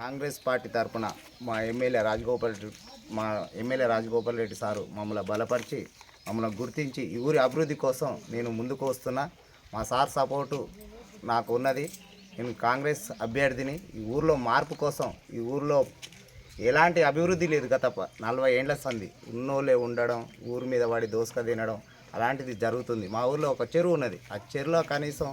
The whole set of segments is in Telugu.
కాంగ్రెస్ పార్టీ తరఫున మా ఎమ్మెల్యే రాజగోపాల్ రెడ్డి సారు మమ్మల్ని బలపరిచి మమ్మల్ని గుర్తించి ఈ ఊరి అభివృద్ధి కోసం నేను ముందుకు వస్తున్నా. మా సార్ సపోర్టు నాకు ఉన్నది. నేను కాంగ్రెస్ అభ్యర్థిని. ఈ ఊరిలో మార్పు కోసం, ఈ ఊరిలో ఎలాంటి అభివృద్ధి లేదు. గత 40 ఏండ్ల సంది ఉన్నోళ్ళే ఉండడం, ఊరి మీద వాడి దోసుక తినడం అలాంటిది జరుగుతుంది. మా ఊరిలో ఒక చెరువు ఉన్నది. ఆ చెరువులో కనీసం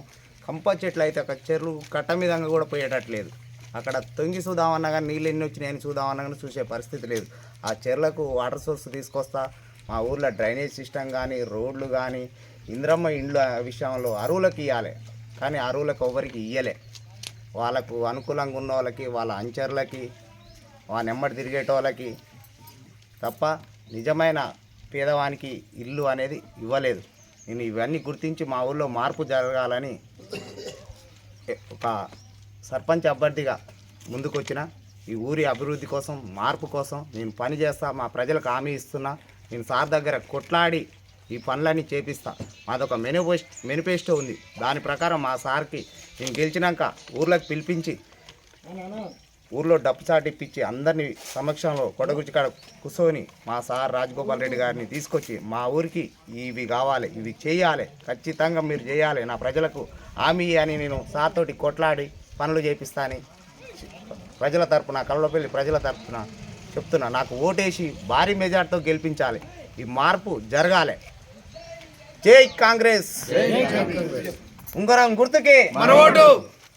కంప చెట్లు అయితే ఒక చెరువు కట్ట మీదంగా కూడా పోయేటట్లేదు. అక్కడ తొంగి చూద్దామన్నా కానీ నీళ్ళు ఎన్ని వచ్చినాయని చూద్దామన్నా కానీ చూసే పరిస్థితి లేదు. ఆ చెరువులకు వాటర్ సోర్స్ తీసుకొస్తా. మా ఊర్లో డ్రైనేజ్ సిస్టమ్ కానీ, రోడ్లు కానీ, ఇంద్రమ్మ ఇండ్ల విషయంలో అరువులకు ఇవ్వాలి. కానీ అరువులకు ఎవరికి ఇయ్యలే. వాళ్ళకు అనుకూలంగా ఉన్న వాళ్ళకి, వాళ్ళ అంచర్లకి, వాళ్ళ నెమ్మడి తిరిగేటోళ్ళకి తప్ప నిజమైన పేదవానికి ఇల్లు అనేది ఇవ్వలేదు. నేను ఇవన్నీ గుర్తించి మా ఊళ్ళో మార్పు జరగాలని ఒక సర్పంచ్ అభ్యర్థిగా ముందుకొచ్చిన. ఈ ఊరి అభివృద్ధి కోసం, మార్పు కోసం నేను పని చేస్తా. మా ప్రజలకు హామీ ఇస్తున్నా. నేను సార్ దగ్గర కొట్లాడి ఈ పనులన్నీ చేపిస్తా. మాదొక మేనిఫెస్టో ఉంది. దాని ప్రకారం మా సార్కి నేను గెలిచినాక ఊర్లోకి పిలిపించి ఊర్లో డప్పు చాటిప్పించి అందరినీ సమక్షంలో కొడగుచ్చి కాడ కూర్చొని మా సార్ రాజగోపాల్ రెడ్డి గారిని తీసుకొచ్చి మా ఊరికి ఇవి కావాలి, ఇవి చేయాలి, ఖచ్చితంగా మీరు చేయాలి, నా ప్రజలకు హామీ అని నేను సార్ తోటి కొట్లాడి పనులు చేపిస్తా అని ప్రజల తరపున, కళ్ళపల్లి ప్రజల తరపున చెప్తున్నా. నాకు ఓటేసి భారీ మెజార్టీతో గెలిపించాలి. ఈ మార్పు జరగాలి. జై కాంగ్రెస్. ఉంగరం గుర్తుకే మన ఓటు.